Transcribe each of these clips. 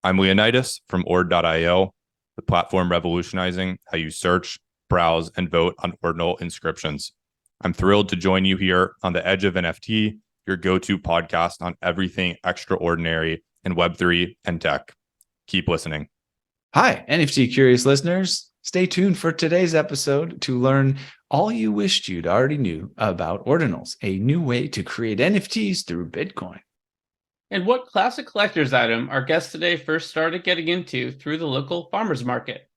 I'm Leonidas from Ord.io, the platform revolutionizing how you search, browse, and vote on ordinal inscriptions. I'm thrilled to join you here on the Edge of NFT, your go-to podcast on everything extraordinary in Web3 and tech. Keep listening. Hi, NFT curious listeners. Stay tuned for today's episode to learn all you wished you'd already knew about ordinals, a new way to create NFTs through Bitcoin. And what classic collector's item our guest today first started getting into through the local farmer's market.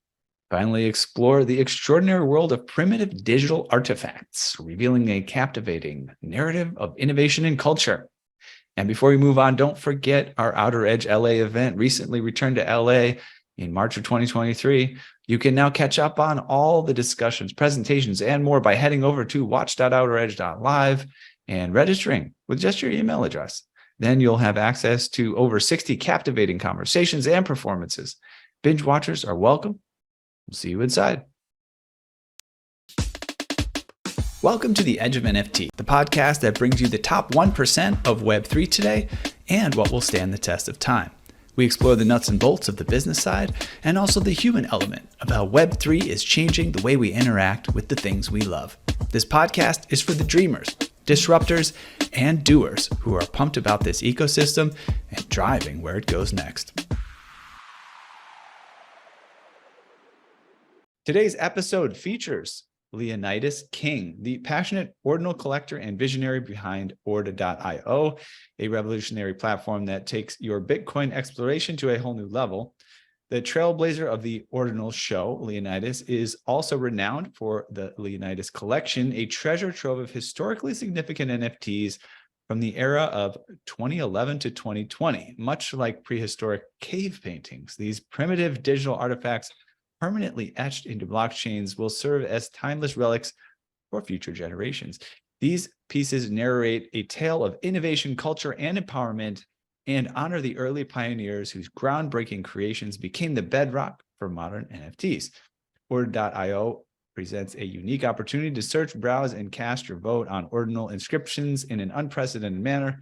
Finally, explore the extraordinary world of primitive digital artifacts, revealing a captivating narrative of innovation and culture. And before we move on, don't forget our Outer Edge LA event recently returned to LA in March of 2023. You can now catch up on all the discussions, presentations, and more by heading over to watch.outeredge.live and registering with just your email address. Then you'll have access to over 60 captivating conversations and performances. Binge watchers are welcome. We'll see you inside. Welcome to the Edge of NFT, the podcast that brings you the top 1% of Web3 today and what will stand the test of time. We explore the nuts and bolts of the business side and also the human element of how Web3 is changing the way we interact with the things we love. This podcast is for the dreamers, disruptors, and doers who are pumped about this ecosystem and driving where it goes next. Today's episode features Leonidas King, the passionate ordinal collector and visionary behind Ordio, a revolutionary platform that takes your Bitcoin exploration to a whole new level. The trailblazer of the Ordinal Show, Leonidas, is also renowned for the Leonidas Collection, a treasure trove of historically significant NFTs from the era of 2011 to 2020. Much like prehistoric cave paintings, these primitive digital artifacts permanently etched into blockchains will serve as timeless relics for future generations. These pieces narrate a tale of innovation, culture, and empowerment, and honor the early pioneers whose groundbreaking creations became the bedrock for modern NFTs. Ordio presents a unique opportunity to search, browse, and cast your vote on ordinal inscriptions in an unprecedented manner.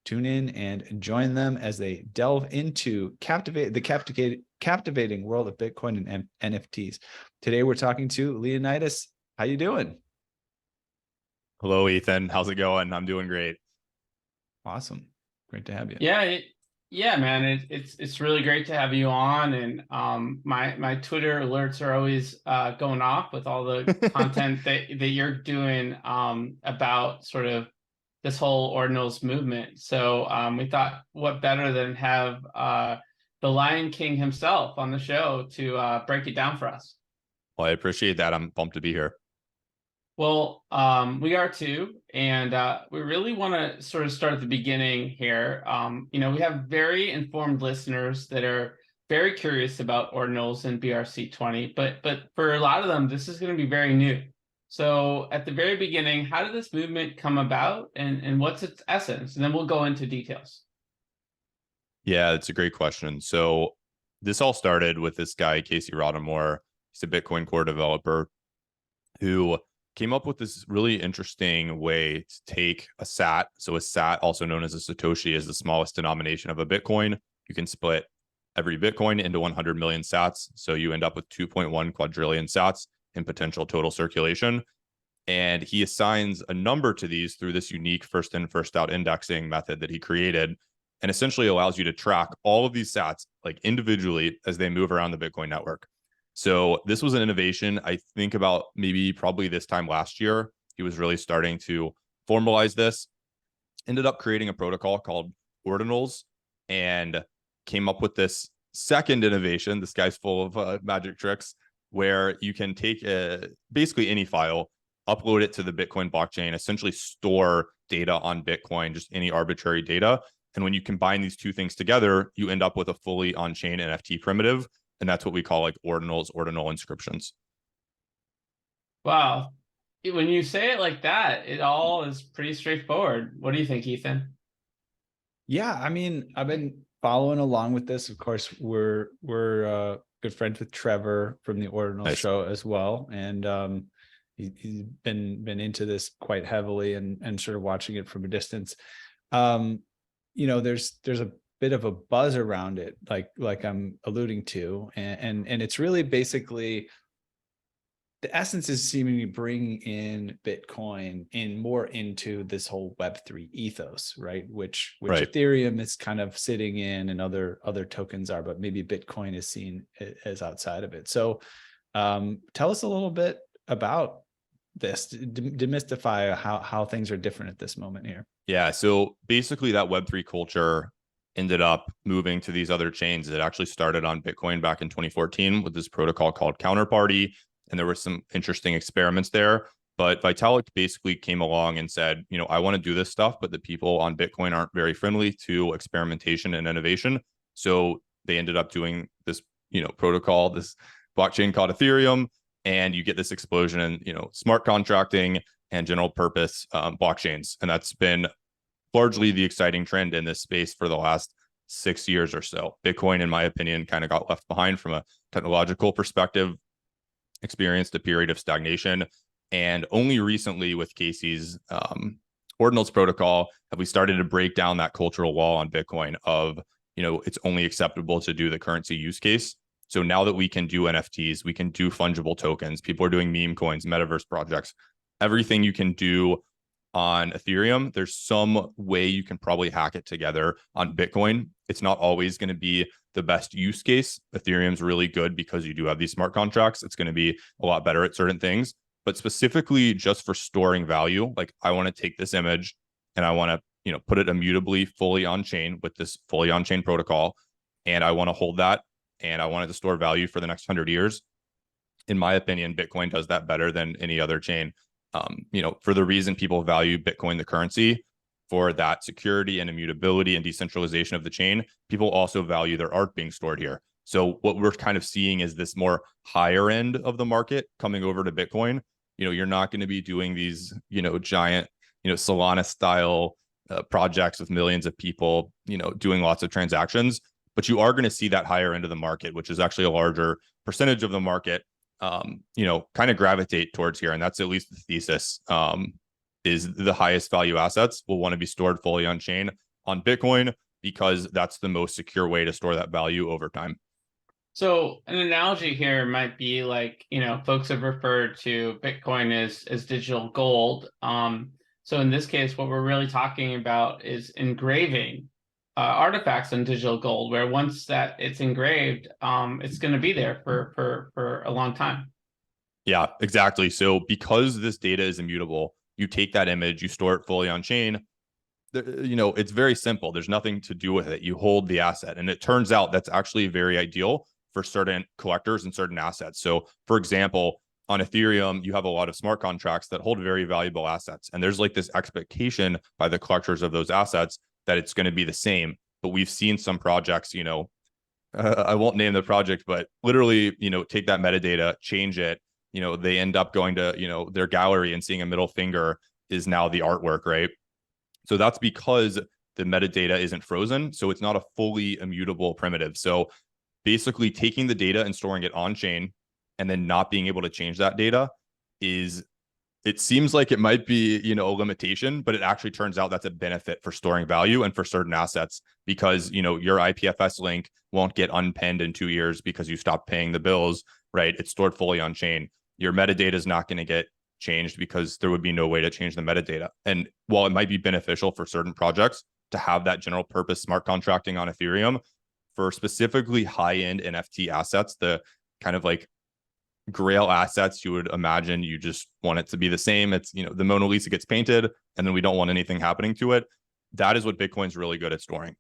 Tune in and join them as they delve into captivating world of Bitcoin and NFTs. Today, we're talking to Leonidas. How you doing? Hello, Ethan. How's it going? I'm doing great. Awesome. Great to have you. Yeah, man. It's really great to have you on, and my Twitter alerts are always going off with all the content that you're doing about sort of this whole ordinals movement. So we thought, what better than have the Lion King himself on the show to break it down for us. Well, I appreciate that. I'm pumped to be here. Well, we are too, and we really want to sort of start at the beginning here. We have very informed listeners that are very curious about ordinals and BRC20, but for a lot of them, this is going to be very new. So at the very beginning, how did this movement come about, and what's its essence? And then we'll go into details. Yeah, it's a great question. So this all started with this guy, Casey Rodamore. He's a Bitcoin core developer who came up with this really interesting way to take a sat. So a sat, also known as a satoshi, is the smallest denomination of a Bitcoin. You can split every Bitcoin into 100 million sats. So you end up with 2.1 quadrillion sats in potential total circulation. And he assigns a number to these through this unique first in, first out indexing method that he created, and essentially allows you to track all of these sats like individually as they move around the Bitcoin network. So this was an innovation. I think about probably this time last year, he was really starting to formalize this, ended up creating a protocol called ordinals, and came up with this second innovation. This guy's full of magic tricks, where you can take basically any file, upload it to the Bitcoin blockchain, essentially store data on Bitcoin, just any arbitrary data. And when you combine these two things together, you end up with a fully on-chain NFT primitive. And that's what we call like ordinals, ordinal inscriptions. Wow. When you say it like that, it all is pretty straightforward. What do you think, Ethan? Yeah, I mean, I've been following along with this. Of course, we're good friends with Trevor from the Ordinal Show as well. And he's been into this quite heavily and sort of watching it from a distance. There's a bit of a buzz around it, like I'm alluding to, and it's really basically the essence is seeming to bring in Bitcoin more into this whole Web3 ethos, right? Which Right. Ethereum is kind of sitting in, and other tokens are, but maybe Bitcoin is seen as outside of it. So tell us a little bit about this, demystify how things are different at this moment here. Yeah. So basically that Web3 culture ended up moving to these other chains. It actually started on Bitcoin back in 2014 with this protocol called Counterparty. And there were some interesting experiments there. But Vitalik basically came along and said, I want to do this stuff, but the people on Bitcoin aren't very friendly to experimentation and innovation. So they ended up doing this, protocol, this blockchain called Ethereum. And you get this explosion in, smart contracting and general purpose blockchains. And that's been largely the exciting trend in this space for the last 6 years or so. Bitcoin, in my opinion, kind of got left behind from a technological perspective, experienced a period of stagnation. And only recently with Casey's Ordinals protocol have we started to break down that cultural wall on Bitcoin of, it's only acceptable to do the currency use case. So now that we can do NFTs, we can do fungible tokens. People are doing meme coins, metaverse projects, everything you can do on Ethereum. There's some way you can probably hack it together on Bitcoin. It's not always going to be the best use case. Ethereum's really good because you do have these smart contracts. It's going to be a lot better at certain things, but specifically just for storing value, like I want to take this image and I want to, put it immutably fully on chain with this fully on chain protocol. And I want to hold that and I want it to store value for the next 100 years. In my opinion, Bitcoin does that better than any other chain. For the reason people value Bitcoin, the currency, for that security and immutability and decentralization of the chain, people also value their art being stored here. So what we're kind of seeing is this more higher end of the market coming over to Bitcoin. You're not going to be doing these, giant, Solana style projects with millions of people, doing lots of transactions, but you are going to see that higher end of the market, which is actually a larger percentage of the market, kind of gravitate towards here. And that's at least the thesis, is the highest value assets will want to be stored fully on chain on Bitcoin because that's the most secure way to store that value over time. So an analogy here might be like, folks have referred to Bitcoin as digital gold. So in this case, what we're really talking about is engraving artifacts on digital gold, where once that it's engraved, it's going to be there for a long time. Yeah, exactly. So because this data is immutable, you take that image, you store it fully on chain. It's very simple. There's nothing to do with it. You hold the asset. And it turns out that's actually very ideal for certain collectors and certain assets. So for example, on Ethereum, you have a lot of smart contracts that hold very valuable assets. And there's like this expectation by the collectors of those assets that it's going to be the same. But we've seen some projects, I won't name the project, but literally, take that metadata, change it. They end up going to, their gallery and seeing a middle finger is now the artwork, right? So that's because the metadata isn't frozen. So it's not a fully immutable primitive. So basically taking the data and storing it on chain and then not being able to change that data it seems like it might be, a limitation, but it actually turns out that's a benefit for storing value and for certain assets because, your IPFS link won't get unpinned in 2 years because you stopped paying the bills, right? It's stored fully on chain. Your metadata is not going to get changed because there would be no way to change the metadata. And while it might be beneficial for certain projects to have that general purpose smart contracting on Ethereum, for specifically high-end NFT assets, the kind of like grail assets, you would imagine you just want it to be the same. It's, the Mona Lisa gets painted and then we don't want anything happening to it. That is what Bitcoin's really good at storing.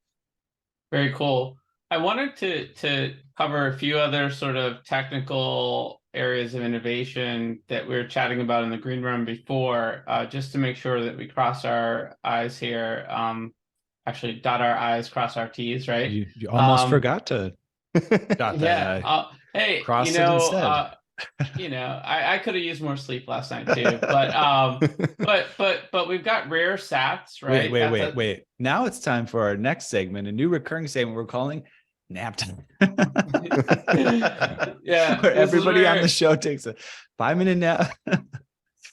Very cool. I wanted to cover a few other sort of technical areas of innovation that we were chatting about in the green room before, just to make sure that we cross our I's here. Actually dot our I's, cross our T's, right? You almost forgot to dot that yeah. I. Hey, cross it instead. I could have used more sleep last night too, but we've got rare sats, right? Wait. Now it's time for our next segment, a new recurring segment we're calling nap time. Yeah, where everybody on the show takes a 5-minute nap.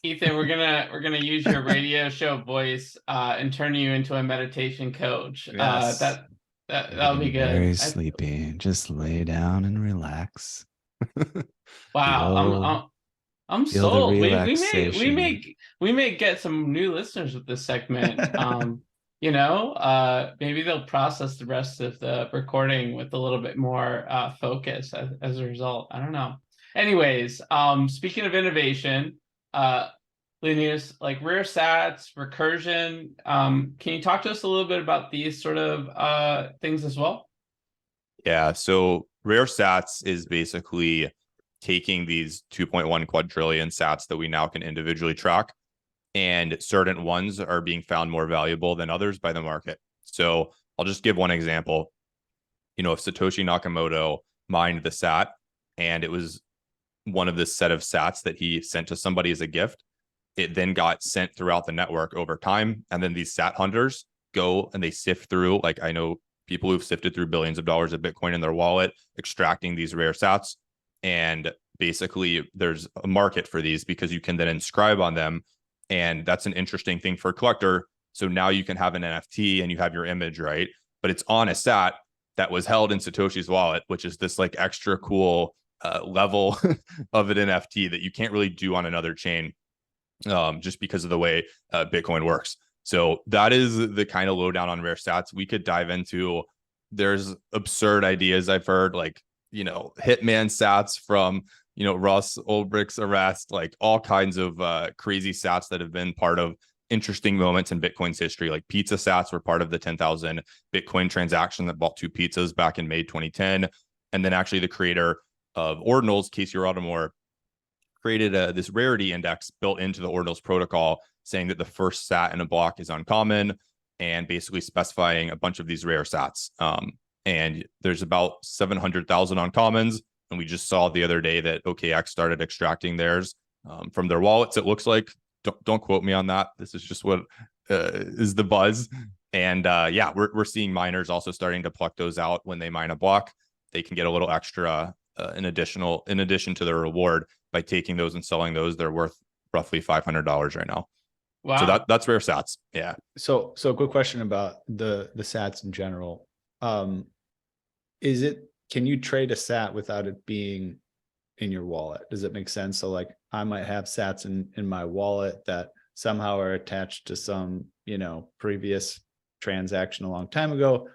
Ethan, we're gonna use your radio show voice and turn you into a meditation coach. Yes. That'll be good. Very sleepy. Just lay down and relax. Wow, I'm Feel the sold. relaxation. We may get some new listeners with this segment. Maybe they'll process the rest of the recording with a little bit more focus as a result. I don't know. Anyways, speaking of innovation, Leonidas, like rare sats, recursion, can you talk to us a little bit about these sort of things as well? Yeah, so rare sats is basically taking these 2.1 quadrillion sats that we now can individually track, and certain ones are being found more valuable than others by the market. So I'll just give one example. If Satoshi Nakamoto mined the sat and it was one of the set of sats that he sent to somebody as a gift, it then got sent throughout the network over time. And then these sat hunters go and they sift through, like I know people who've sifted through billions of dollars of Bitcoin in their wallet, extracting these rare sats. And basically there's a market for these because you can then inscribe on them. And that's an interesting thing for a collector. So now you can have an NFT and you have your image, right? But it's on a sat that was held in Satoshi's wallet, which is this like extra cool level of an NFT that you can't really do on another chain, just because of the way Bitcoin works. So that is the kind of lowdown on rare sats. We could dive into, there's absurd ideas I've heard, like, Hitman sats from, Russ Ulbricht's arrest, like all kinds of crazy sats that have been part of interesting moments in Bitcoin's history. Like pizza sats were part of the 10,000 Bitcoin transaction that bought 2 pizzas back in May 2010. And then actually the creator of Ordinals, Casey Rodamore, created this rarity index built into the Ordinals protocol, saying that the first sat in a block is uncommon and basically specifying a bunch of these rare sats. And there's about 700,000 uncommons. And we just saw the other day that OKX started extracting theirs from their wallets. It looks like, don't quote me on that. This is just what is the buzz. And we're seeing miners also starting to pluck those out when they mine a block. They can get a little extra in addition to their reward by taking those and selling those. They're worth roughly $500 right now. Wow. So that's rare sats. Yeah. So a quick question about the sats in general. Can you trade a sat without it being in your wallet? Does it make sense? So like I might have sats in my wallet that somehow are attached to some, previous transaction a long time ago,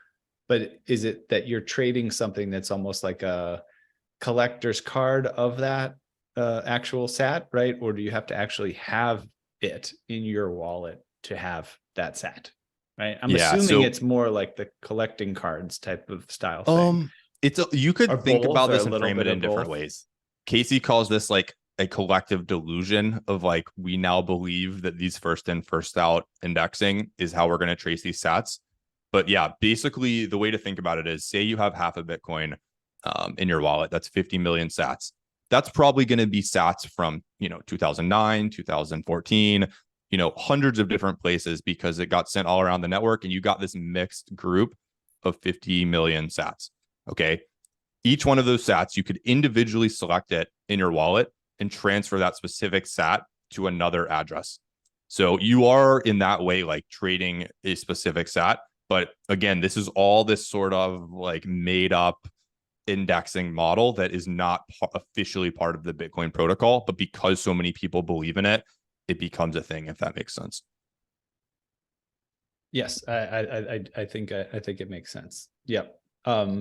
but is it that you're trading something that's almost like a collector's card of that actual sat, right? Or do you have to actually have it in your wallet to have that sat, right? I'm assuming it's more like the collecting cards type of style thing. You could think about this and frame it in different ways. Casey calls this like a collective delusion of like, we now believe that these first in, first out indexing is how we're going to trace these sats. But yeah, basically the way to think about it is, say you have half a Bitcoin in your wallet, that's 50 million sats. That's probably going to be sats from, 2009, 2014, hundreds of different places, because it got sent all around the network and you got this mixed group of 50 million sats. Okay. Each one of those sats, you could individually select it in your wallet and transfer that specific sat to another address. So you are in that way like trading a specific sat. But again, this is all this sort of like made up indexing model that is not officially part of the Bitcoin protocol, but because so many people believe in it, it becomes a thing, if that makes sense. Yes, I think it makes sense. Yep. It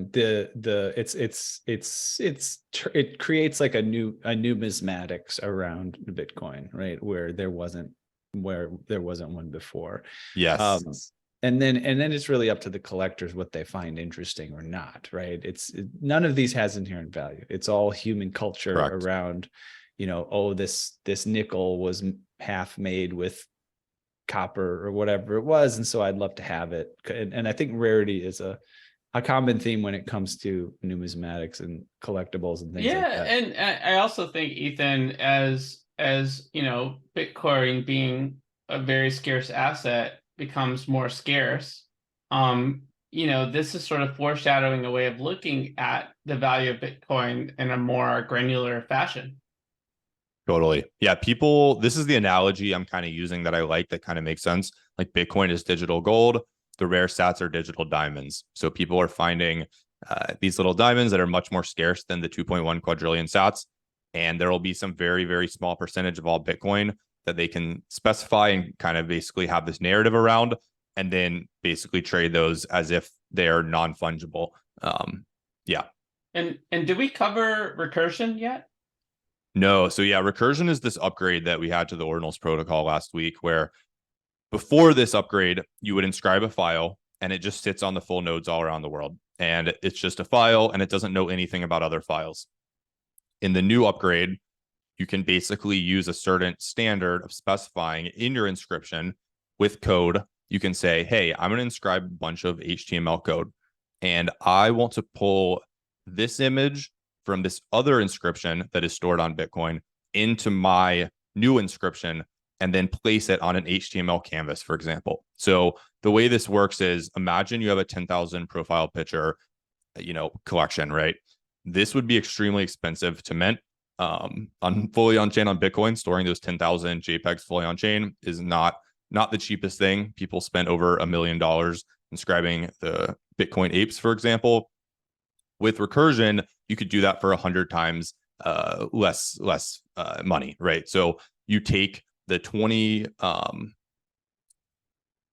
creates like a numismatics around Bitcoin, right? Where there wasn't one before. Yes. And then it's really up to the collectors what they find interesting or not, right? None of these has inherent value. It's all human culture. Correct. Around, this nickel was half made with copper or whatever it was, and so I'd love to have it. And I think rarity is a common theme when it comes to numismatics and collectibles and things like that. And I also think, Ethan, as Bitcoin being a very scarce asset becomes more scarce, this is sort of foreshadowing a way of looking at the value of Bitcoin in a more granular fashion. Totally. Yeah, this is the analogy I'm kind of using that I like, that kind of makes sense. Like Bitcoin is digital gold. the rare sats are digital diamonds. So people are finding these little diamonds that are much more scarce than the 2.1 quadrillion sats. And there will be some very, very small percentage of all Bitcoin that they can specify and kind of basically have this narrative around, and then basically trade those as if they are non-fungible. Yeah. And did we cover recursion yet? No. So yeah, recursion is this upgrade that we had to the Ordinals protocol last week, where before this upgrade, you would inscribe a file and it just sits on the full nodes all around the world. And it's just a file and it doesn't know anything about other files. In the new upgrade, you can basically use a certain standard of specifying in your inscription with code. You can say, hey, I'm going to inscribe a bunch of HTML code, and I want to pull this image from this other inscription that is stored on Bitcoin into my new inscription and then place it on an HTML canvas, for example. So the way this works is, imagine you have a 10,000 profile picture, collection, right? This would be extremely expensive to mint. Fully on chain on Bitcoin, storing those 10,000 JPEGs fully on chain is not the cheapest thing. People spent over $1 million inscribing the Bitcoin apes, for example. With recursion, you could do that for 100 times less money, right? So you take the 20,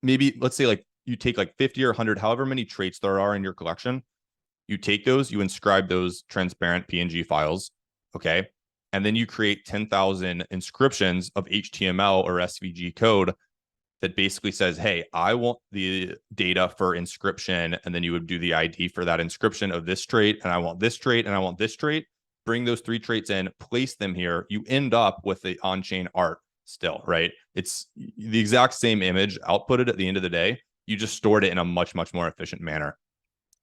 maybe let's say like you take like 50 or 100, however many traits there are in your collection. You take those, you inscribe those transparent PNG files, okay? And then you create 10,000 inscriptions of HTML or SVG code that basically says, hey, I want the data for inscription. And then you would do the ID for that inscription of this trait. And I want this trait and I want this trait. Bring those 3 traits in, place them here. You end up with the on-chain art still, right? It's the exact same image outputted at the end of the day. You just stored it in a much, much more efficient manner.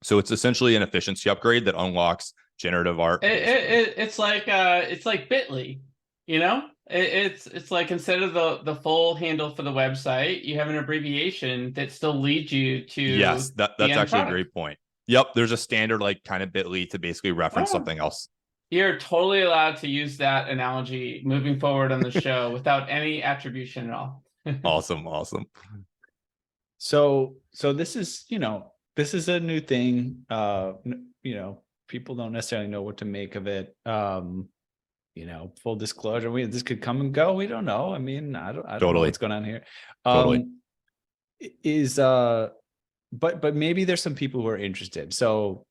So it's essentially an efficiency upgrade that unlocks generative art. It's like Bitly, It's like, instead of the full handle for the website, you have an abbreviation that still leads you to yes, that's actually product. a great point. Yep, there's a standard like kind of Bitly to basically reference something else. You're totally allowed to use that analogy moving forward on the show without any attribution at all. Awesome. So this is, this is a new thing. People don't necessarily know what to make of it. Full disclosure, this could come and go. We don't know. I mean, I don't know what's going on here. Totally. But maybe there's some people who are interested. So,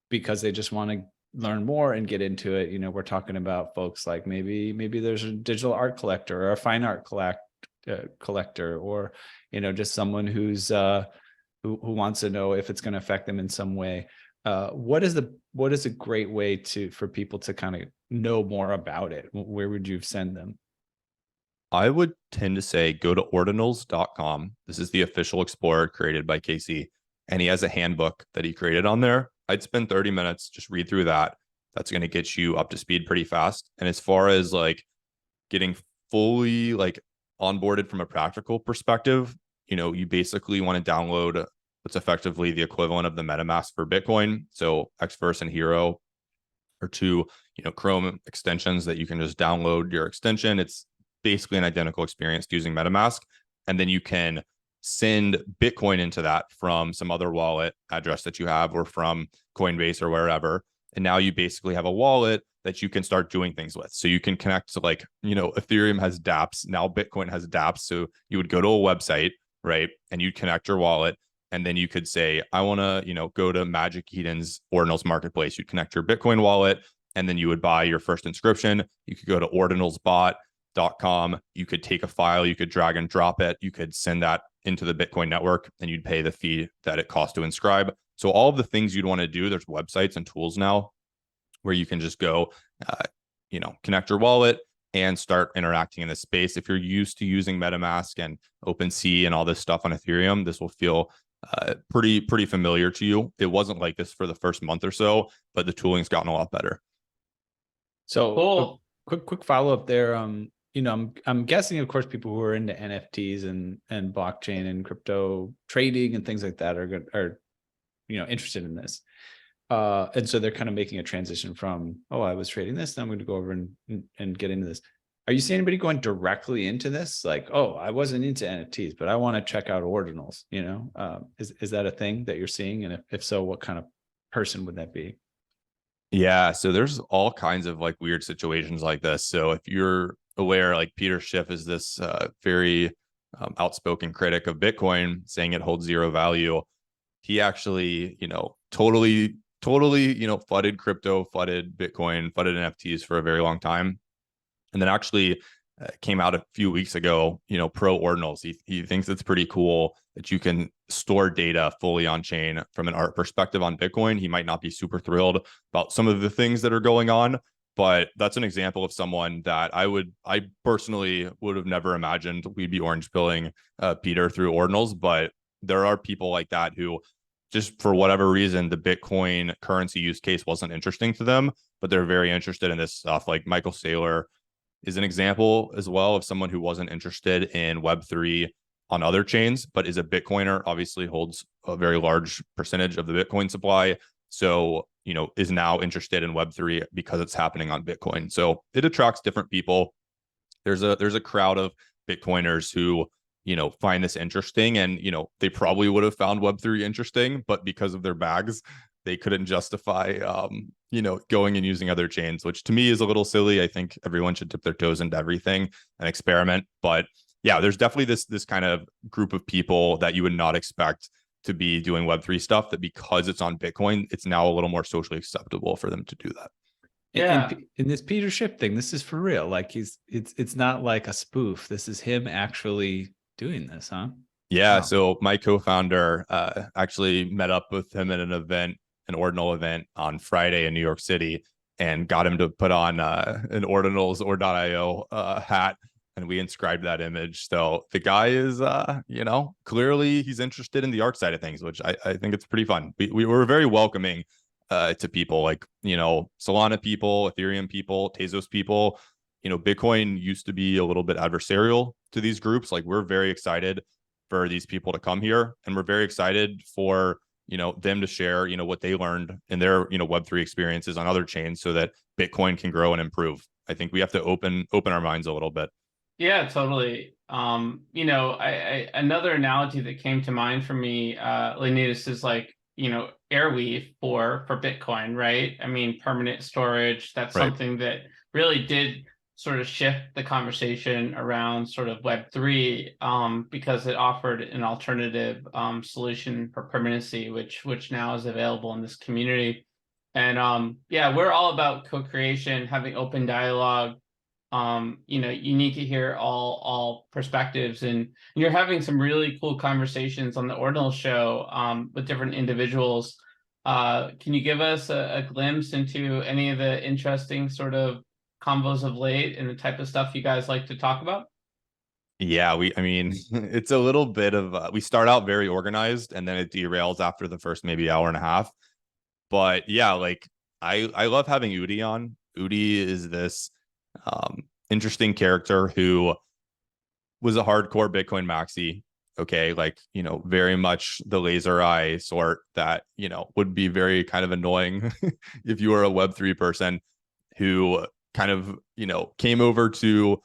because they just want to learn more and get into it. We're talking about folks like maybe there's a digital art collector or a fine art collector, or just someone who's who wants to know if it's going to affect them in some way. What is a great way for people to kind of know more about it? Where would you send them? I would tend to say go to ordinals.com. This is the official explorer created by Casey, and he has a handbook that he created on there. I'd spend 30 minutes, just read through that. That's going to get you up to speed pretty fast. And as far as like getting fully like onboarded from a practical perspective, you basically want to download what's effectively the equivalent of the MetaMask for Bitcoin. So Xverse and Hero are 2, Chrome extensions that you can just download your extension. It's basically an identical experience to using MetaMask. And then you can send Bitcoin into that from some other wallet address that you have, or from Coinbase or wherever. And now you basically have a wallet that you can start doing things with. So you can connect to Ethereum has dApps. Now Bitcoin has dApps. So you would go to a website, right? And you'd connect your wallet. And then you could say, I want to, go to Magic Eden's Ordinals marketplace. You'd connect your Bitcoin wallet, and then you would buy your first inscription. You could go to ordinalsbot.com. You could take a file, you could drag and drop it. You could send that into the Bitcoin network, and you'd pay the fee that it costs to inscribe. So all of the things you'd want to do, there's websites and tools now where you can just go, connect your wallet and start interacting in this space. If you're used to using MetaMask and OpenSea and all this stuff on Ethereum, this will feel pretty familiar to you. It wasn't like this for the first month or so, but the tooling's gotten a lot better. So cool. Quick follow up there. I'm guessing, of course, people who are into NFTs and blockchain and crypto trading and things like that are interested in this. And so they're kind of making a transition from, I was trading this, now I'm going to go over and get into this. Are you seeing anybody going directly into this? Like, oh, I wasn't into NFTs, but I want to check out ordinals, you know? Is that a thing that you're seeing? And if so, what kind of person would that be? Yeah, so there's all kinds of like weird situations like this. So if you're aware, like Peter Schiff is this very outspoken critic of Bitcoin, saying it holds zero value. He actually, totally, flooded crypto, flooded Bitcoin, flooded NFTs for a very long time. And then actually came out a few weeks ago, pro ordinals. He thinks it's pretty cool that you can store data fully on chain from an art perspective on Bitcoin. He might not be super thrilled about some of the things that are going on, but that's an example of someone that I personally would have never imagined we'd be orange pilling Peter through ordinals. But there are people like that who, just for whatever reason, the Bitcoin currency use case wasn't interesting to them, but they're very interested in this stuff. Like Michael Saylor is an example as well of someone who wasn't interested in Web3 on other chains, but is a Bitcoiner, obviously holds a very large percentage of the Bitcoin supply. So, is now interested in Web3 because it's happening on Bitcoin. So it attracts different people. There's a crowd of Bitcoiners who, find this interesting, and, they probably would have found Web3 interesting, but because of their bags, they couldn't justify, going and using other chains, which to me is a little silly. I think everyone should dip their toes into everything and experiment. But yeah, there's definitely this kind of group of people that you would not expect to be doing Web3 stuff, that because it's on Bitcoin, it's now a little more socially acceptable for them to do that. Yeah. In this Peter Schiff thing, this is for real. Like it's not like a spoof. This is him actually doing this, huh? Yeah. Wow. So my co-founder actually met up with him at an ordinal event on Friday in New York City, and got him to put on an ordinals or.io hat, and we inscribed that image. So the guy is, clearly he's interested in the art side of things, which I think it's pretty fun. We were very welcoming to people like, Solana people, Ethereum people, Tezos people. Bitcoin used to be a little bit adversarial to these groups. Like, we're very excited for these people to come here, and we're very excited for them to share what they learned in their Web3 experiences on other chains, so that Bitcoin can grow and improve. I think we have to open our minds a little bit. Yeah, totally. Another analogy that came to mind for me, Leonidas, is like, Airweave for Bitcoin, right? I mean, permanent storage, that's Right. something that really did sort of shift the conversation around sort of Web3, because it offered an alternative solution for permanency, which now is available in this community. And yeah, we're all about co-creation, having open dialogue. You need to hear all perspectives, and you're having some really cool conversations on the Ordinal Show with different individuals. Can you give us a glimpse into any of the interesting sort of combos of late and the type of stuff you guys like to talk about? Yeah, it's a little bit of we start out very organized, and then it derails after the first maybe hour and a half. But yeah, like I love having Udi on. Udi is this interesting character who was a hardcore Bitcoin maxi. Okay, like, very much the laser eye sort that, would be very kind of annoying if you were a Web3 person who kind of, came over to,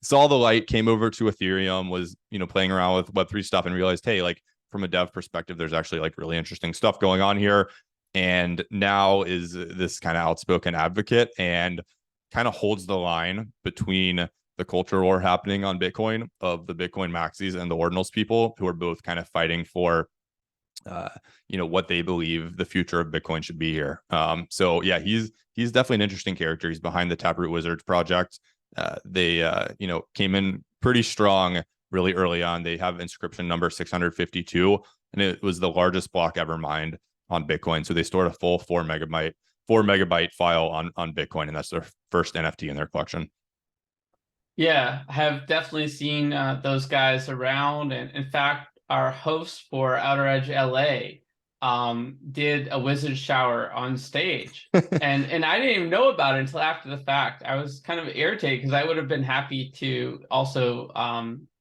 saw the light, came over to Ethereum, was, playing around with Web3 stuff, and realized, hey, like, from a dev perspective, there's actually like really interesting stuff going on here. And now is this kind of outspoken advocate, and kind of holds the line between the culture war happening on Bitcoin of the Bitcoin maxis and the ordinals people, who are both kind of fighting for, what they believe the future of Bitcoin should be here. So yeah, he's definitely an interesting character. He's behind the Taproot Wizards project. They came in pretty strong really early on. They have inscription number 652, and it was the largest block ever mined on Bitcoin. So they stored a full 4 megabyte file on Bitcoin, and that's their first NFT in their collection. Yeah, I have definitely seen those guys around, and in fact, our host for Outer Edge LA did a wizard shower on stage, and I didn't even know about it until after the fact. I was kind of irritated because I would have been happy to also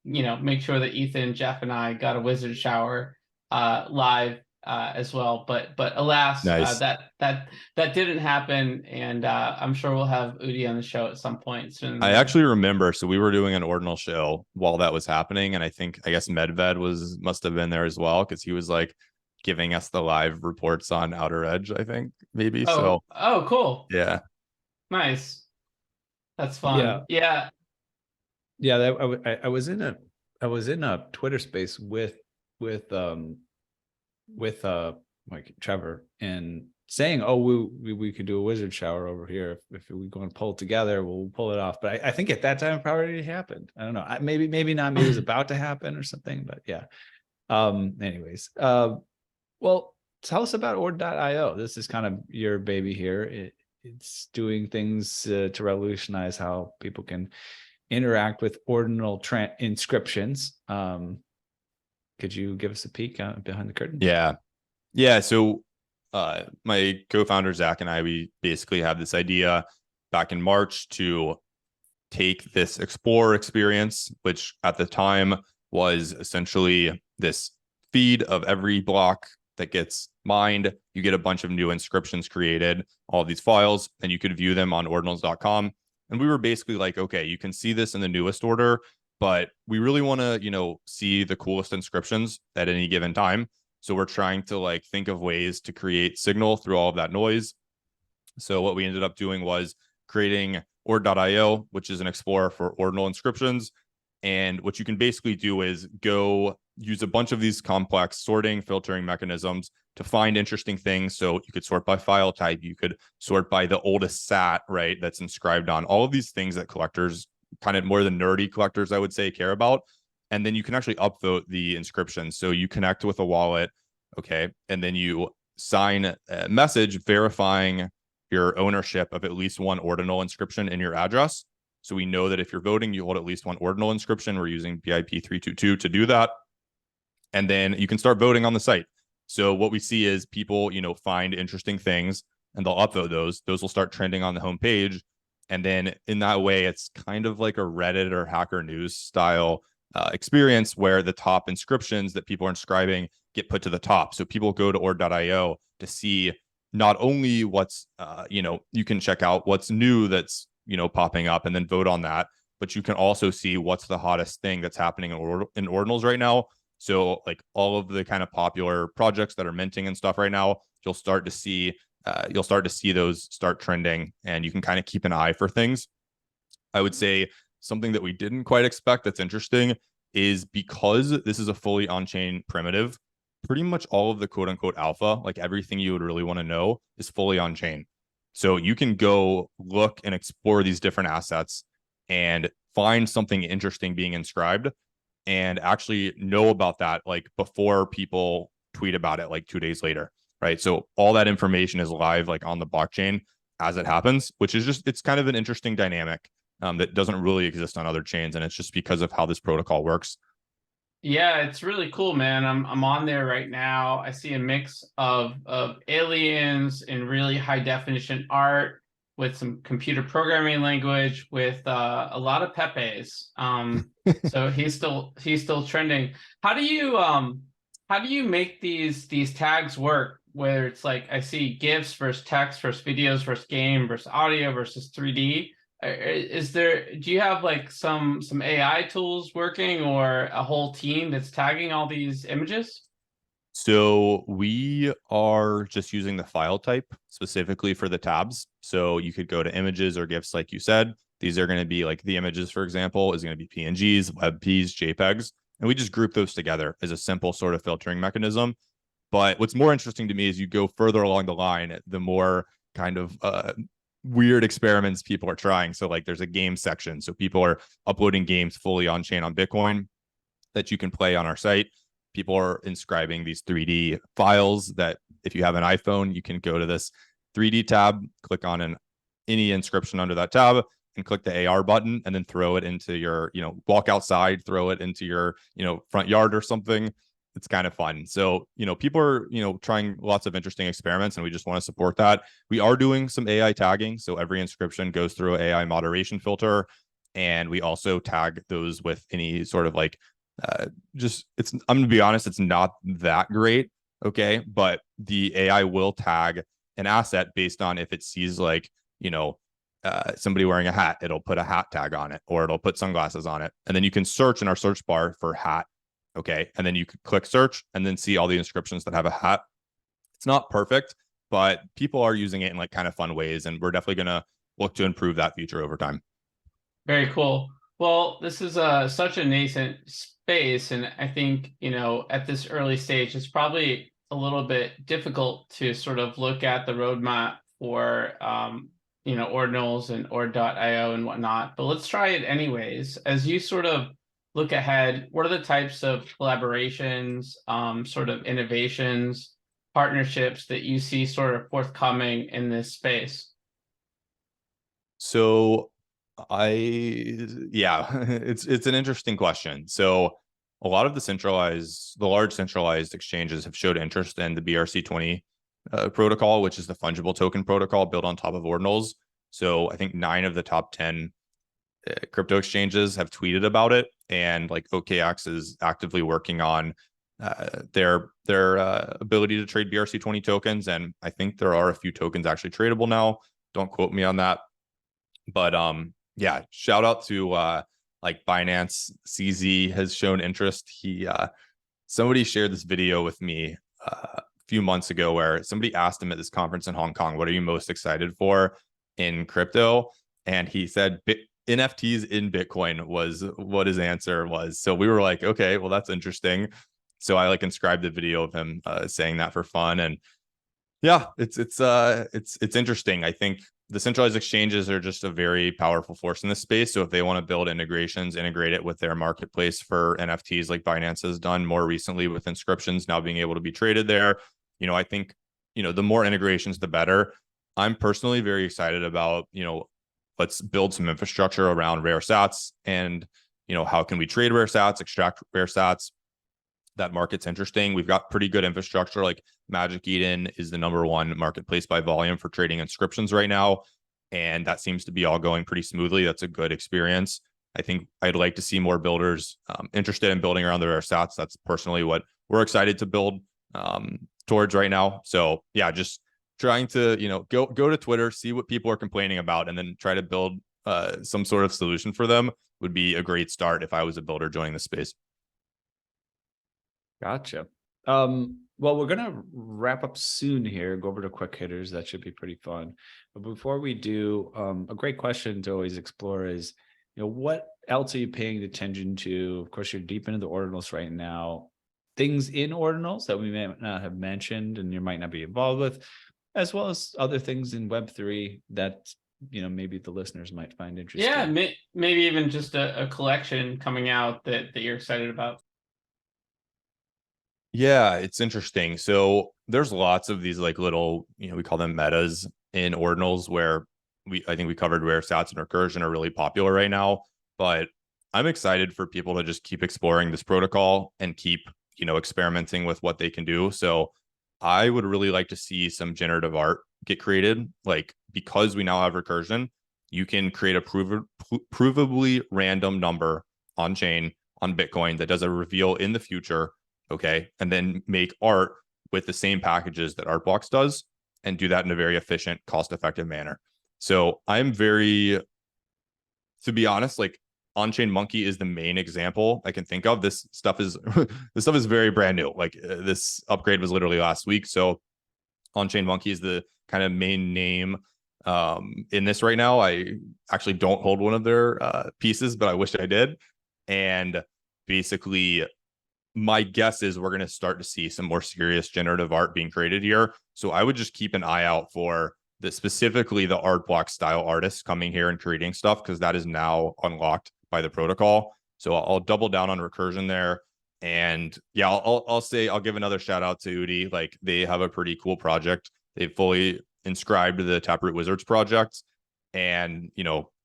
make sure that Ethan, Jeff, and I got a wizard shower live as well. But alas, Nice. that didn't happen, and I'm sure we'll have Udi on the show at some point soon. I actually remember. So we were doing an Ordinal show while that was happening, and I guess Medved must have been there as well because he was like giving us the live reports on Outer Edge. I think maybe. So Oh, cool. yeah, Nice. That's fun. Yeah. I was in a Twitter space with like Trevor, and saying, oh, we could do a wizard shower over here if we go and pull it together, we'll pull it off. But I think at that time it probably already happened. I don't know. Maybe not. Maybe it was about to happen or something. But yeah. Anyways, well, tell us about Ord.io. This is kind of your baby here. It's doing things to revolutionize how people can interact with ordinal inscriptions. Could you give us a peek behind the curtain? Yeah. So my co-founder Zach and I, we basically had this idea back in March to take this Explorer experience, which at the time was essentially this feed of every block that gets mined. You get a bunch of new inscriptions created, all these files, and you could view them on ordinals.com. And we were basically like, okay, you can see this in the newest order, but we really want to, see the coolest inscriptions at any given time. So we're trying to like think of ways to create signal through all of that noise. So what we ended up doing was creating Ord.io, which is an explorer for ordinal inscriptions. And what you can basically do is go use a bunch of these complex sorting, filtering mechanisms to find interesting things. So you could sort by file type, you could sort by the oldest sat, right, that's inscribed on, all of these things that collectors, kind of more than nerdy collectors, I would say, care about. And then you can actually upvote the inscription. So you connect with a wallet, okay, and then you sign a message verifying your ownership of at least one ordinal inscription in your address. So we know that if you're voting, you hold at least one ordinal inscription. We're using BIP 322 to do that. And then you can start voting on the site. So what we see is people, find interesting things and they'll upvote those. Those will start trending on the homepage. And then in that way, it's kind of like a Reddit or Hacker News style experience where the top inscriptions that people are inscribing get put to the top. So people go to Ord.io to see not only what's, you can check out what's new that's, popping up and then vote on that, but you can also see what's the hottest thing that's happening in ordinals right now. So like all of the kind of popular projects that are minting and stuff right now, you'll start to see those start trending, and you can kind of keep an eye for things. I would say something that we didn't quite expect that's interesting is because this is a fully on-chain primitive, pretty much all of the quote unquote alpha, like everything you would really want to know, is fully on-chain. So you can go look and explore these different assets and find something interesting being inscribed and actually know about that like before people tweet about it like 2 days later, right? So all that information is live like on the blockchain as it happens, which is it's kind of an interesting dynamic that doesn't really exist on other chains. And it's just because of how this protocol works. Yeah, it's really cool, man. I'm on there right now. I see a mix of aliens and really high definition art with some computer programming language with a lot of Pepe's. So he's still trending. How do you make these tags work? Where it's like I see GIFs versus text versus videos versus game versus audio versus 3D. Do you have like some AI tools working or a whole team that's tagging all these images? So we are just using the file type specifically for the tabs. So you could go to images or GIFs, like you said. These are going to be like the images, for example, is going to be PNGs, WebPs, JPEGs, and we just group those together as a simple sort of filtering mechanism. But what's more interesting to me is you go further along the line, the more kind of weird experiments people are trying. So like there's a game section. So people are uploading games fully on chain on Bitcoin that you can play on our site. People are inscribing these 3D files that if you have an iPhone, you can go to this 3D tab, click on any inscription under that tab and click the AR button and then throw it into your, walk outside, throw it into your, front yard or something. It's kind of fun. So, people are, trying lots of interesting experiments and we just want to support that. We are doing some AI tagging. So every inscription goes through an AI moderation filter. And we also tag those with any sort of like, I'm going to be honest, it's not that great. Okay. But the AI will tag an asset based on if it sees like, somebody wearing a hat, it'll put a hat tag on it, or it'll put sunglasses on it. And then you can search in our search bar for hat. Okay. And then you could click search and then see all the inscriptions that have a hat. It's not perfect, but people are using it in like kind of fun ways. And we're definitely going to look to improve that feature over time. Very cool. Well, this is such a nascent space, and I think, at this early stage, it's probably a little bit difficult to sort of look at the roadmap for, ordinals and ord.io and whatnot. But let's try it anyways. As you sort of look ahead, what are the types of collaborations, sort of innovations, partnerships that you see sort of forthcoming in this space? So it's an interesting question. So a lot of the large centralized exchanges have showed interest in the BRC20 protocol, which is the fungible token protocol built on top of ordinals. So I think 9 of the top 10 crypto exchanges have tweeted about it, and like OKX is actively working on their ability to trade BRC20 tokens. And I think there are a few tokens actually tradable now. Don't quote me on that. But yeah, shout out to like Binance. CZ has shown interest. Somebody shared this video with me a few months ago where somebody asked him at this conference in Hong Kong, what are you most excited for in crypto? And he said NFTs in Bitcoin was what his answer was. So we were like, okay, well, that's interesting. So I like inscribed the video of him saying that for fun. And yeah, it's interesting. I think the centralized exchanges are just a very powerful force in this space. So if they want to build integrations, integrate it with their marketplace for NFTs, like Binance has done more recently with inscriptions now being able to be traded there, I think, the more integrations, the better. I'm personally very excited about, let's build some infrastructure around rare sats and, how can we trade rare sats, extract rare sats? That market's interesting. We've got pretty good infrastructure. Like Magic Eden is the #1 marketplace by volume for trading inscriptions right now. And that seems to be all going pretty smoothly. That's a good experience. I think I'd like to see more builders interested in building around the rare sats. That's personally what we're excited to build towards right now. So yeah, just trying to, go to Twitter, see what people are complaining about, and then try to build some sort of solution for them would be a great start if I was a builder joining the space. Gotcha. Well, we're gonna wrap up soon here, go over to quick hitters. That should be pretty fun. But before we do, a great question to always explore is, what else are you paying attention to? Of course, you're deep into the ordinals right now. Things in ordinals that we may not have mentioned and you might not be involved with, as well as other things in Web3 that maybe the listeners might find interesting. Yeah, maybe even just a collection coming out that you're excited about. Yeah, it's interesting. So there's lots of these like little, we call them metas in ordinals where I think we covered rare sats and recursion are really popular right now. But I'm excited for people to just keep exploring this protocol and keep, experimenting with what they can do. So I would really like to see some generative art get created. Like, because we now have recursion, you can create a provably random number on chain on Bitcoin that does a reveal in the future. Okay. And then make art with the same packages that Artblocks does and do that in a very efficient, cost-effective manner. So I'm to be honest, like On-Chain Monkey is the main example I can think of. This stuff is very brand new. Like this upgrade was literally last week. So On-Chain Monkey is the kind of main name in this right now. I actually don't hold one of their pieces, but I wish I did. And basically, my guess is we're going to start to see some more serious generative art being created here. So I would just keep an eye out for specifically the art block style artists coming here and creating stuff, because that is now unlocked by the protocol. So I'll double down on recursion there. And yeah, I'll give another shout out to Udi. Like, they have a pretty cool project. They've fully inscribed the Taproot Wizards project. And,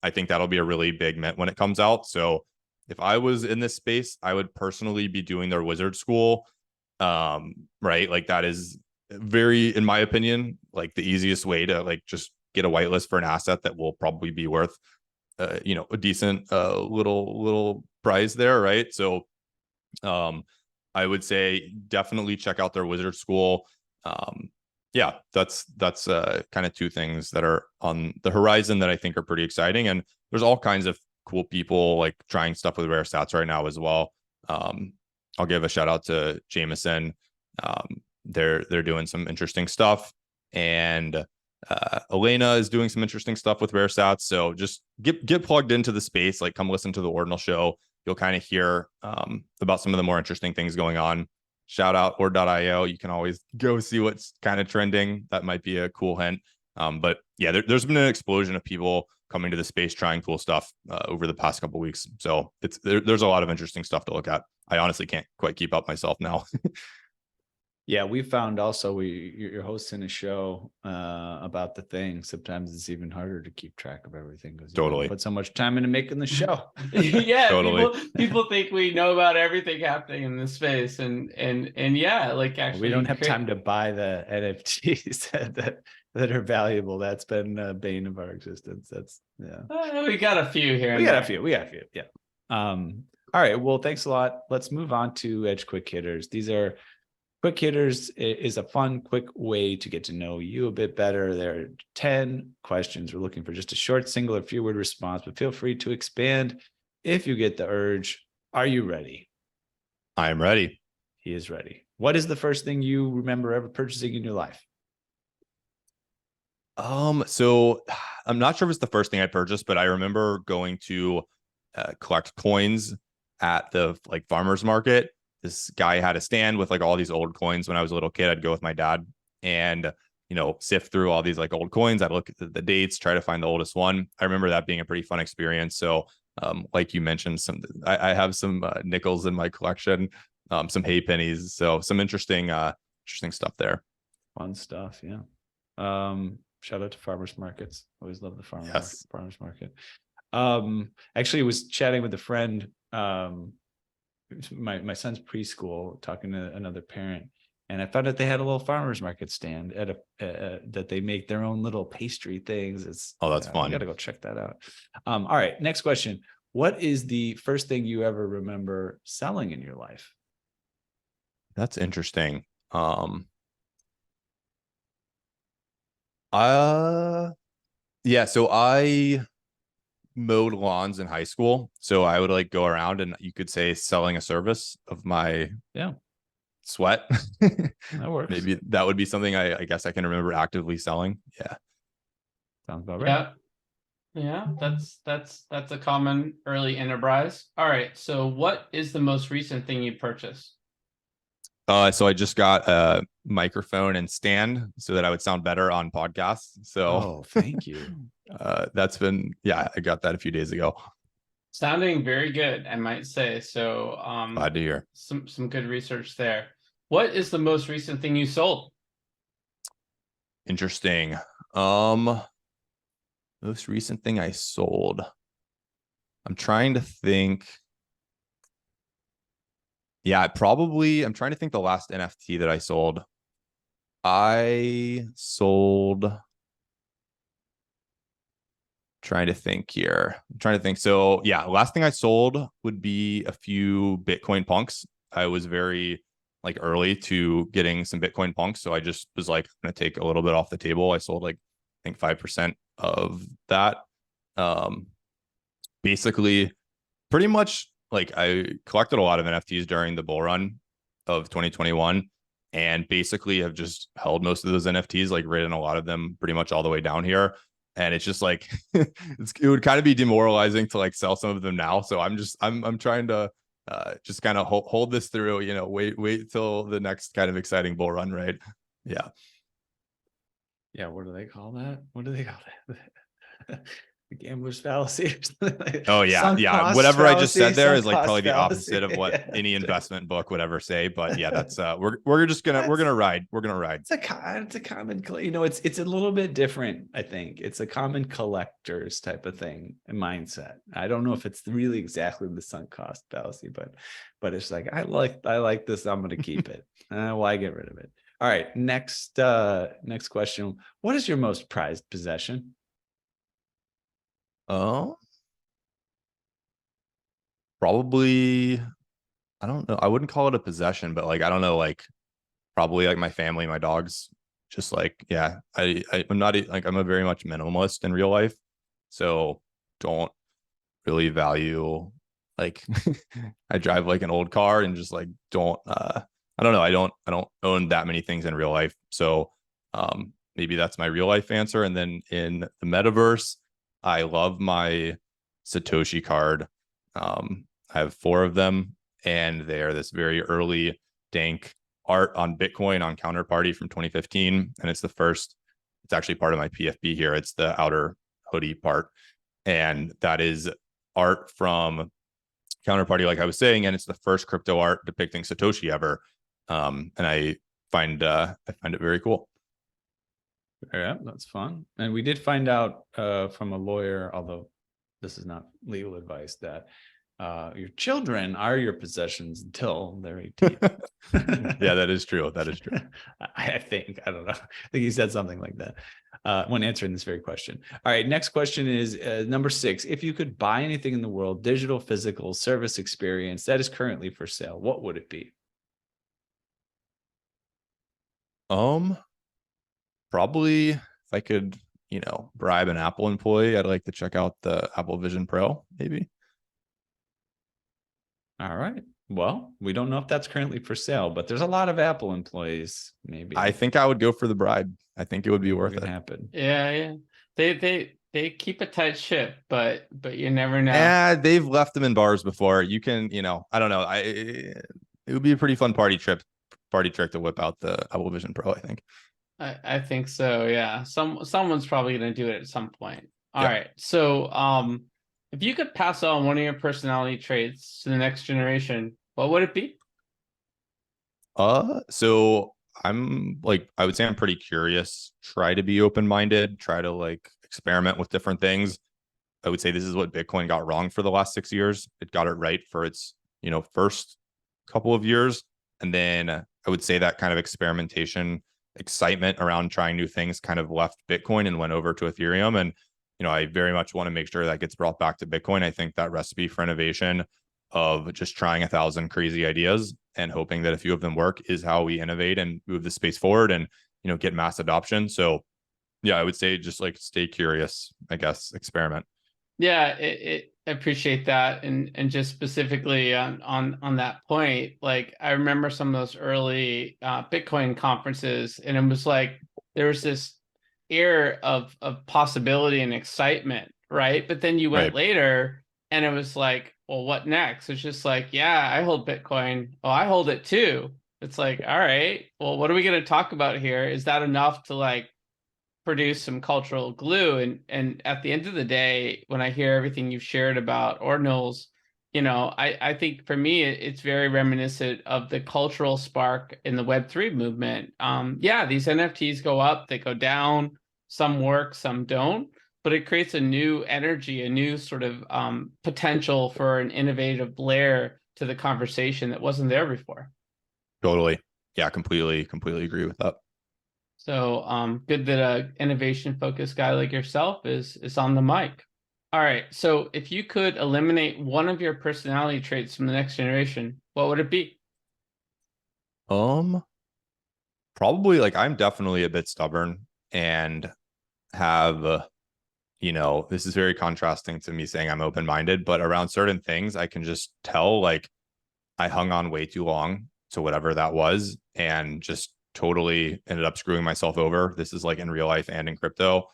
I think that'll be a really big mint when it comes out. So if I was in this space, I would personally be doing their wizard school. Right. Like, that is very, in my opinion, like the easiest way to like just get a whitelist for an asset that will probably be worth, a decent little prize there. Right. So I would say definitely check out their wizard school. Yeah, that's kind of two things that are on the horizon that I think are pretty exciting. And there's all kinds of cool people like trying stuff with rare stats right now as well. I'll give a shout out to Jameson. They're doing some interesting stuff, and Elena is doing some interesting stuff with rare stats. So just get plugged into the space. Like, come listen to the Ordinal Show. You'll kind of hear about some of the more interesting things going on. Shout out Ord.io. You can always go see what's kind of trending. That might be a cool hint. But yeah, there's been an explosion of people coming to the space trying cool stuff over the past couple of weeks. So there's a lot of interesting stuff to look at. I honestly can't quite keep up myself now. Yeah, we found also you're hosting a show about the thing. Sometimes it's even harder to keep track of everything because you Totally. put so much time into making the show. Yeah, Totally. people think we know about everything happening in this space, and yeah, like actually We don't have time to buy the NFTs that are valuable. That's been a bane of our existence. That's we got a few here. We got a few. Yeah. All right. Well, thanks a lot. Let's move on to Edge Quick Hitters. These are Quick Hitters is a fun, quick way to get to know you a bit better. There are 10 questions. We're looking for just a short, single or few word response, but feel free to expand if you get the urge. Are you ready? I am ready. He is ready. What is the first thing you remember ever purchasing in your life? So I'm not sure if it's the first thing I purchased, but I remember going to collect coins at the like farmer's market. This guy had a stand with like all these old coins. When I was a little kid, I'd go with my dad and, sift through all these like old coins. I'd look at the dates, try to find the oldest one. I remember that being a pretty fun experience. So, like you mentioned, I have some nickels in my collection, some hay pennies. So some interesting stuff there. Fun stuff. Yeah. Shout out to farmers markets. Always love the farmers market. Actually was chatting with a friend, my son's preschool, talking to another parent, and I found out they had a little farmers market stand at that they make their own little pastry things. That's fun. I gotta go check that out. All right, next question. What is the first thing you ever remember selling in your life? That's interesting. Yeah, so I mowed lawns in high school. So I would like go around and you could say selling a service of my sweat. That works. Maybe that would be something I guess I can remember actively selling. Yeah. Sounds about right. Yeah, that's a common early enterprise. All right. So what is the most recent thing you purchased? So I just got a microphone and stand so that I would sound better on podcasts. So thank you. That's been, I got that a few days ago. Sounding very good, I might say. So glad to hear. Some good research there. What is the most recent thing you sold? Interesting. Most recent thing I sold. I'm trying to think. Yeah, I'm trying to think the last NFT that I sold. Trying to think here. I'm trying to think. So yeah, last thing I sold would be a few Bitcoin punks. I was very like early to getting some Bitcoin punks. So I just was like, I'm going to take a little bit off the table. I sold like, I think 5% of that. Basically pretty much like I collected a lot of NFTs during the bull run of 2021 and basically have just held most of those NFTs, like written a lot of them pretty much all the way down here. And it's just like, it would kind of be demoralizing to like sell some of them now. So I'm trying to just kind of hold this through, wait till the next kind of exciting bull run, right? Yeah. Yeah. What do they call that? What do they call that? The gambler's fallacy or something like oh yeah. Whatever I just said there is like probably the opposite of what any investment book would ever say. But yeah, that's we're gonna ride. It's a common, it's a little bit different. I think it's a common collector's type of thing and mindset. I don't know if it's really exactly the sunk cost fallacy, but it's like I like this. I'm gonna keep it. Why get rid of it? All right. Next question. What is your most prized possession? Probably I don't know. I wouldn't call it a possession, but like, I don't know, like probably like my family, my dogs, just like, yeah, I'm not like, I'm a very much minimalist in real life. So don't really value like I drive like an old car and just like don't I don't know. I don't own that many things in real life. So maybe that's my real life answer. And then in the metaverse, I love my Satoshi card. I have 4 of them, and they are this very early dank art on Bitcoin on Counterparty from 2015. And it's actually part of my PFP here. It's the outer hoodie part. And that is art from Counterparty, like I was saying, and it's the first crypto art depicting Satoshi ever. And I find it very cool. Yeah, that's fun. And we did find out from a lawyer, although this is not legal advice, that your children are your possessions until they're 18. Yeah, that is true. That is true. I think, I don't know. I think he said something like that when answering this very question. All right, next question is number 6. If you could buy anything in the world, digital, physical, service experience that is currently for sale, what would it be? Probably if I could, bribe an Apple employee, I'd like to check out the Apple Vision Pro, maybe. All right. Well, we don't know if that's currently for sale, but there's a lot of Apple employees. Maybe I think I would go for the bribe. I think it would be worth it. Happen. Yeah. They keep a tight ship, but you never know. Yeah, they've left them in bars before. You can, I don't know. It would be a pretty fun party trick to whip out the Apple Vision Pro, I think. I think so. Yeah. Someone's probably going to do it at some point. All right. So, if you could pass on one of your personality traits to the next generation, what would it be? So I'm like, I would say I'm pretty curious, try to be open-minded, try to like experiment with different things. I would say this is what Bitcoin got wrong for the last 6 years. It got it right for its, first couple of years. And then I would say that kind of experimentation, excitement around trying new things kind of left Bitcoin and went over to Ethereum. And, I very much want to make sure that gets brought back to Bitcoin. I think that recipe for innovation of just trying 1,000 crazy ideas and hoping that a few of them work is how we innovate and move the space forward and, get mass adoption. So yeah, I would say just like stay curious, I guess, experiment. Yeah, I appreciate that, and just specifically on that point, like I remember some of those early Bitcoin conferences, and it was like there was this air of possibility and excitement, right? But then you went later, and it was like, well, what next? It's just like, yeah, I hold Bitcoin. Oh, I hold it too. It's like, all right, well, what are we going to talk about here? Is that enough to like produce some cultural glue? And at the end of the day, when I hear everything you've shared about ordinals, I think for me it's very reminiscent of the cultural spark in the Web3 movement. Yeah, these NFTs go up, they go down, some work, some don't, but it creates a new energy, a new sort of potential for an innovative layer to the conversation that wasn't there before. Totally. Yeah, completely agree with that. So good that a innovation focused guy like yourself is on the mic. All right. So if you could eliminate one of your personality traits from the next generation, what would it be? Probably like I'm definitely a bit stubborn and have this is very contrasting to me saying I'm open-minded, but around certain things I can just tell like I hung on way too long to whatever that was and just totally ended up screwing myself over. This is like in real life and in crypto.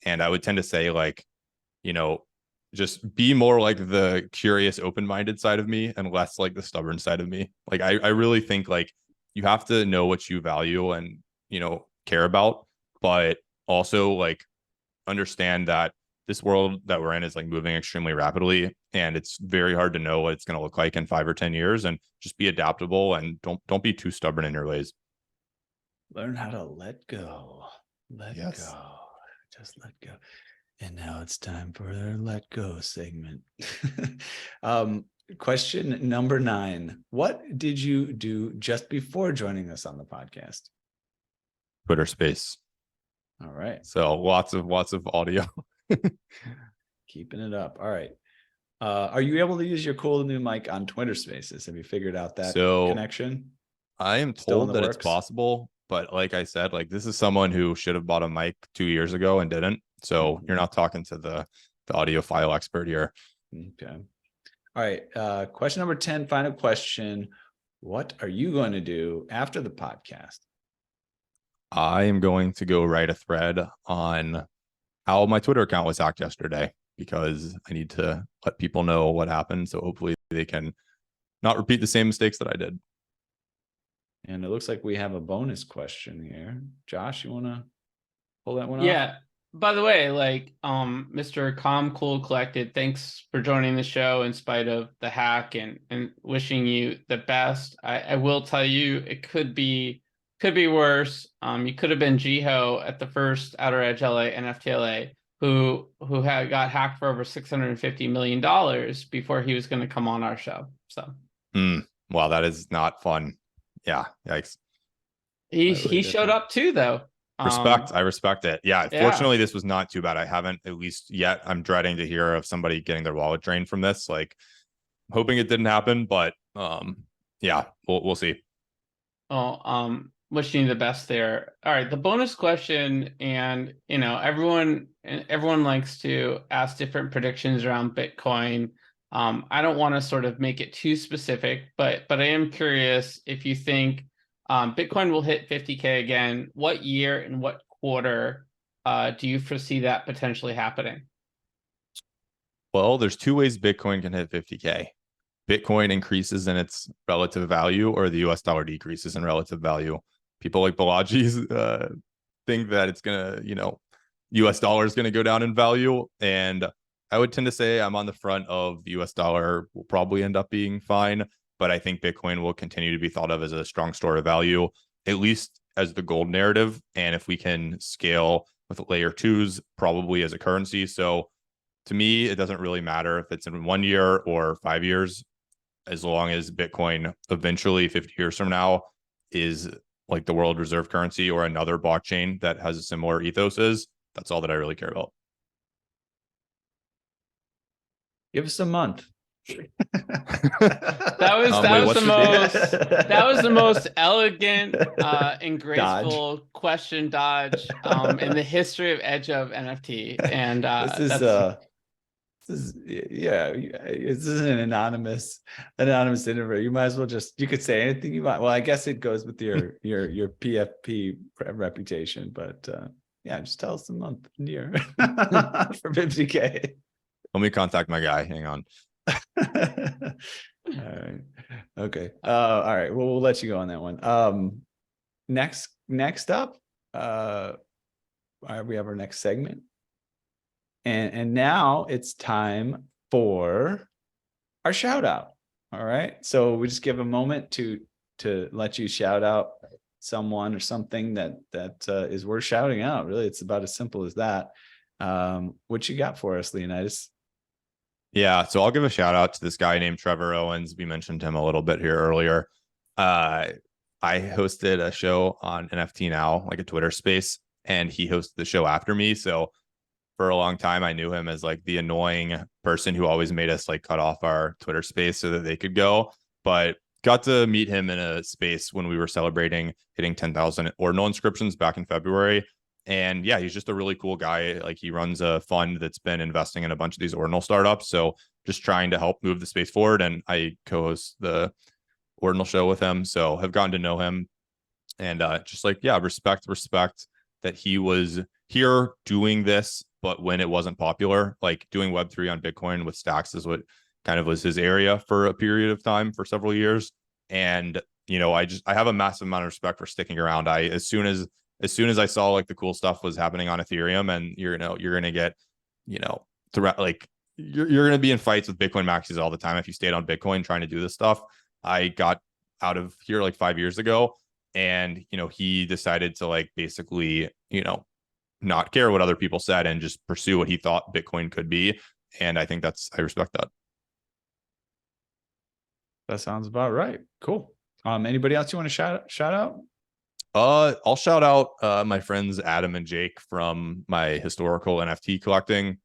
And I would tend to say like, just be more like the curious, open-minded side of me and less like the stubborn side of me. Like I really think like you have to know what you value and, care about, but also like understand that this world that we're in is like moving extremely rapidly and it's very hard to know what it's going to look like in 5 or 10 years, and just be adaptable and don't be too stubborn in your ways. Learn how to let go. Let go. Just let go. And now it's time for our let go segment. Question number 9. What did you do just before joining us on the podcast? Twitter Space. All right. So lots of audio. Keeping it up. All right. Are you able to use your cool new mic on Twitter Spaces? Have you figured out that connection? I am Still in told the that it's works? possible, but like I said, like this is someone who should have bought a mic 2 years ago and didn't. So you're not talking to the audiophile expert here. Okay. All right. Question number 10, final question. What are you going to do after the podcast? I am going to go write a thread on how my Twitter account was hacked yesterday because I need to let people know what happened. So hopefully they can not repeat the same mistakes that I did. And it looks like we have a bonus question here. Josh, you want to pull that one off? Yeah. By the way, like, Mr. Calm Cool Collected, thanks for joining the show in spite of the hack and wishing you the best. I will tell you, it could be worse. You could have been Jiho at the first Outer Edge LA NFT who got hacked for over $650 million before he was going to come on our show. So, wow, that is not fun. Yeah, yikes. He showed up too, though. I respect it. Yeah, fortunately, this was not too bad. I haven't, at least yet. I'm dreading to hear of somebody getting their wallet drained from this. Like, hoping it didn't happen, but yeah, we'll see. Oh, wishing you the best there. All right, the bonus question, and everyone likes to ask different predictions around Bitcoin. I don't want to sort of make it too specific, but I am curious if you think Bitcoin will hit 50K again. What year and what quarter do you foresee that potentially happening? Well, there's two ways Bitcoin can hit 50K. Bitcoin increases in its relative value, or the US dollar decreases in relative value. People like Balaji think that it's going to, US dollar is going to go down in value. And I would tend to say I'm on the front of the US dollar will probably end up being fine. But I think Bitcoin will continue to be thought of as a strong store of value, at least as the gold narrative. And if we can scale with layer twos, probably as a currency. So to me, it doesn't really matter if it's in 1 year or 5 years, as long as Bitcoin eventually 50 years from now is like the world reserve currency or another blockchain that has a similar ethos is. That's all that I really care about. Give us a month. That was the most elegant and graceful question dodge in the history of Edge of NFT. And this is an anonymous interview. You might as well you could say anything you want. Well, I guess it goes with your PFP reputation, but yeah, just tell us the month and year for 50K. Let me contact my guy. Hang on. All right. Okay. All right. Well, we'll let you go on that one. Next up, we have our next segment. And now it's time for our shout out. All right. So we just give a moment to let you shout out someone or something that is worth shouting out. Really, it's about as simple as that. What you got for us, Leonidas? Yeah, so I'll give a shout out to this guy named Trevor Owens. We mentioned him a little bit here earlier. I hosted a show on NFT Now, like a Twitter space, and he hosted the show after me. So for a long time, I knew him as like the annoying person who always made us like cut off our Twitter space so that they could go. But got to meet him in a space when we were celebrating hitting 10,000 ordinal inscriptions back in February. And yeah, he's just a really cool guy. Like he runs a fund that's been investing in a bunch of these ordinal startups. So just trying to help move the space forward. And I co-host the Ordinal Show with him. So have gotten to know him. And just like, yeah, respect that he was here doing this, but when it wasn't popular, like doing Web3 on Bitcoin with stacks is what kind of was his area for a period of time for several years. And, I have a massive amount of respect for sticking around. As soon as I saw like the cool stuff was happening on Ethereum, and you're going to get, like you're going to be in fights with Bitcoin maxis all the time if you stayed on Bitcoin trying to do this stuff. I got out of here like 5 years ago, and he decided to like basically not care what other people said and just pursue what he thought Bitcoin could be. And I think I respect that. That sounds about right. Cool. Anybody else you want to shout out? I'll shout out my friends Adam and Jake from my historical NFT collecting.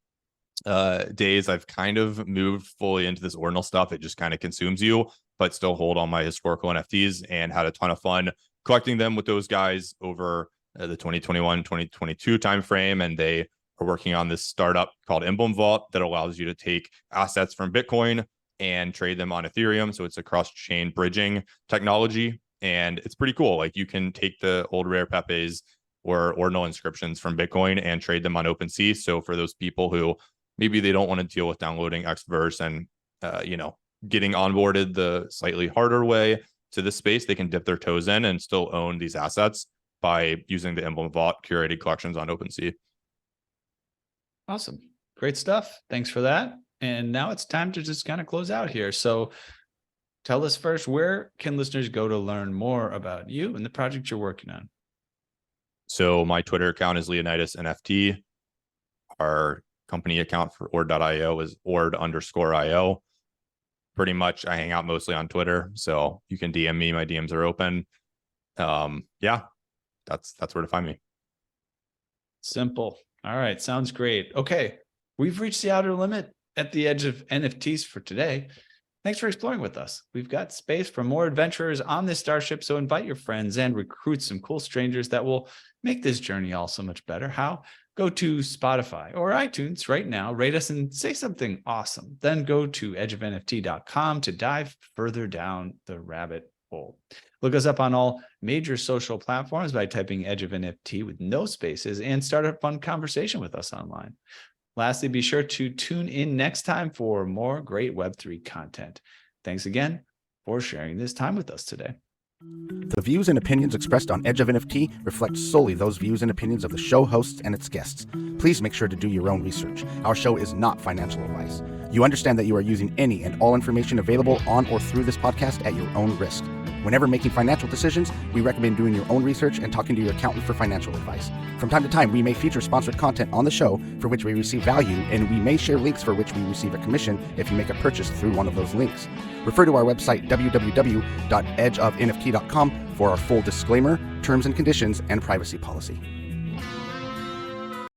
days, I've kind of moved fully into this ordinal stuff. It just kind of consumes you, but still hold all my historical NFTs and had a ton of fun collecting them with those guys over the 2021-2022 timeframe. And they are working on this startup called Emblem Vault that allows you to take assets from Bitcoin and trade them on Ethereum. So it's a cross-chain bridging technology, and it's pretty cool. Like, you can take the old rare Pepes or ordinal inscriptions from Bitcoin and trade them on OpenSea. So for those people who maybe they don't want to deal with downloading Xverse and, getting onboarded the slightly harder way to this space, they can dip their toes in and still own these assets by using the Emblem Vault curated collections on OpenSea. Awesome. Great stuff. Thanks for that. And now it's time to just kind of close out here. So tell us first, where can listeners go to learn more about you and the project you're working on? So my Twitter account is Leonidas NFT. Our company account for ord.io is ord_io. Pretty much I hang out mostly on Twitter, so you can DM me. My DMs are open. Yeah, that's where to find me. Simple. All right. Sounds great. Okay. We've reached the outer limit at the edge of NFTs for today. Thanks for exploring with us. We've got space for more adventurers on this starship, so invite your friends and recruit some cool strangers that will make this journey all so much better. How? Go to Spotify or iTunes right now, rate us and say something awesome. Then go to edgeofnft.com to dive further down the rabbit hole. Look us up on all major social platforms by typing Edge of NFT with no spaces and start a fun conversation with us online. Lastly, be sure to tune in next time for more great Web3 content. Thanks again for sharing this time with us today. The views and opinions expressed on Edge of NFT reflect solely those views and opinions of the show hosts and its guests. Please make sure to do your own research. Our show is not financial advice. You understand that you are using any and all information available on or through this podcast at your own risk. Whenever making financial decisions, we recommend doing your own research and talking to your accountant for financial advice. From time to time, we may feature sponsored content on the show for which we receive value, and we may share links for which we receive a commission if you make a purchase through one of those links. Refer to our website, www.edgeofnft.com, for our full disclaimer, terms and conditions, and privacy policy.